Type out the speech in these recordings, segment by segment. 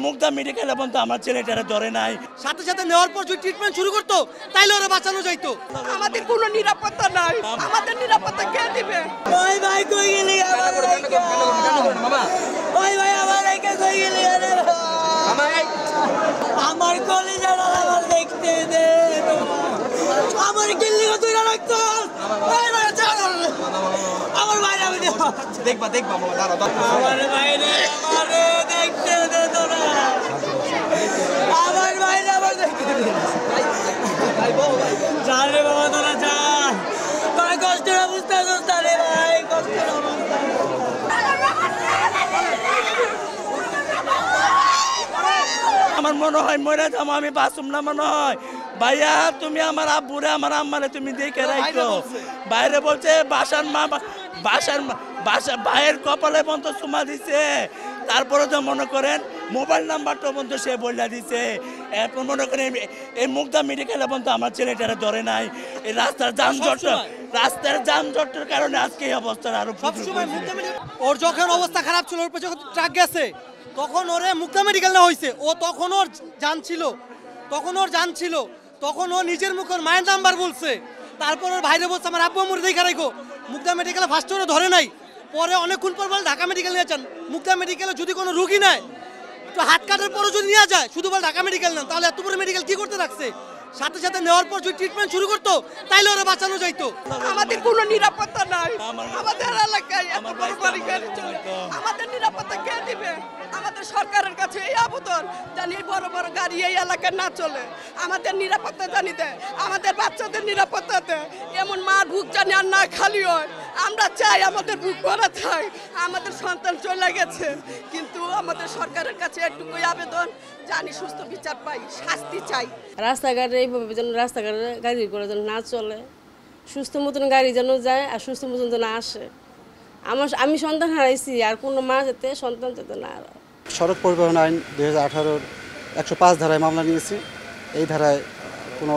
মুগদা মেডিকেলে বন্ধ আমার ছেলেটারে ধরে নাই। সাথে সাথে নেওয়ার পর যদি ট্রিটমেন্ট শুরু করতো তাইলে ওরা বাঁচানো যাইতো। আমাদের কোনো নিরাপত্তা নাই, আমাদের নিরাপত্তা কে দিবে? ওই ভাই কই গেলি আমার মামা, ওই ভাই আমার একা কই গেলি রে মামা, আমার কলিজাটা আমার দেখতে দে, আমার গিল্লি তুই না রাখতো, ওই ভাই চল আমার ভাই আমি দেখবা মামা, দাঁড়াও আমার ভাই রে আমারে দেখতে দে তোরা, আমার ভাই আমার দেখতে দে, যা রে বাবা তোরা যা, তোর কষ্টটা বুঝতে বুঝতে রে ভাই কষ্টটা বুঝতে। আমার মনে হয় মরে যাবো, আমি বাঁচুম না মনে হয়। ভাইয়া তুমি আমার আব্বুরে আমার আম্মারে তুমি দেখে রাখো। বাইরে বলছে বাসার ভাইয়ের কপালে বন্ধ চুমা দিছে, তারপরে তো মনে করেন মোবাইল নাম্বারটা বন্ধ সে বলে দিছে। এরপর মনে করেন এই মুগদা মেডিকেলে বন্ধ আমার ছেলেটারে ধরে নাই। এই রাস্তার যানজটের কারণে আজকে এই অবস্থা আরো সবসময় ওর যখন অবস্থা খারাপ ছিল, ওর পেছনে ট্রাক গেছে, তখন ওরে মুগদা মেডিকেল নেওয়া হয়েছে। ও তখন ওর জান ছিল, তখন ও নিজের মুখে ওর মায়ের নাম্বার বলছে। তারপর ওর ভাইরে বলছে আমার আব্বু আম্মুর দেখা রাখো। মুগদা মেডিকেলে ফার্স্টে ওরা ধরে নাই, পরে অনেকক্ষণ পর বলে ঢাকা মেডিকেল নিয়ে যান। মুগদা মেডিকেলে যদি কোনো রুগী নেয়, তো হাত কাটার পরও যদি নিয়ে যায়, শুধু বলে ঢাকা মেডিকেল নেন, তাহলে এত বড় মেডিকেল কি করতে রাখছে? সাথে সাথে নেওয়ার পর যদি ট্রিটমেন্ট শুরু করতো তাইলে ওরা বাঁচানো যাইতো। আমাদের কোনো নিরাপত্তা নাই, আমাদের এলাকায় এত বড় বাড়ি গাড়ি চলে, আমাদের নিরাপত্তা কে দিবে? আমাদের সরকারের কাছে এই আবেদন, জানি বড় বড় গাড়ি এই এলাকায় না চলে, আমাদের নিরাপত্তা জানি দেয়, আমাদের বাচ্চাদের নিরাপত্তা দেয়। এমন মার বুক জানি আর না খালি হয়। আমরা চাই আমাদের বুক ভরা থাক, আমাদের সন্তান চলে গেছে, কিন্তু আমাদের সরকারের কাছে একটুকুই আবেদন, জানি সুস্থ বিচার পাই, শাস্তি চাই। রাস্তাঘাটে এইভাবে যেন রাস্তাঘাটে গাড়ি করে যেন না চলে, সুস্থ মতন গাড়ি যেন যায় আর সুস্থ মতন যেন আসে। আমি সন্তান হারাইছি, আর কোনো মা যাতে সন্তান যাতে না হারায়। সড়ক পরিবহন আইন 2018-র 105 ধারায় মামলা নিয়েছি। এই ধারায় কোনো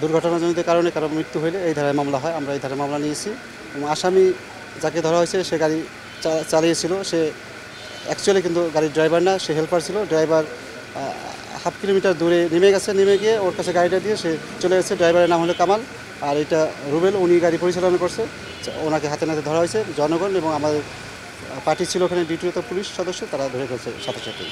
দুর্ঘটনাজনিত কারণে কারো মৃত্যু হলে এই ধারায় মামলা হয়, আমরা এই ধারায় মামলা নিয়েছি। এবং আসামি যাকে ধরা হয়েছে সে গাড়ি চালিয়েছিল, সে অ্যাকচুয়ালি কিন্তু গাড়ির ড্রাইভার না, সে হেল্পার ছিল। ড্রাইভার হাফ কিলোমিটার দূরে নেমে গিয়ে ওর কাছে গাড়িটা দিয়ে সে চলে গেছে। ড্রাইভারের নাম হলো কামাল, আর এটা রুবেল, উনি গাড়ি পরিচালনা করছে। ওনাকে হাতে নাতে ধরা হয়েছে। জনগণ এবং আমাদের পার্টি ছিল ওখানে, ডিউটিরত পুলিশ সদস্য, তারা ধরে ফেলছে সাথে সাথে।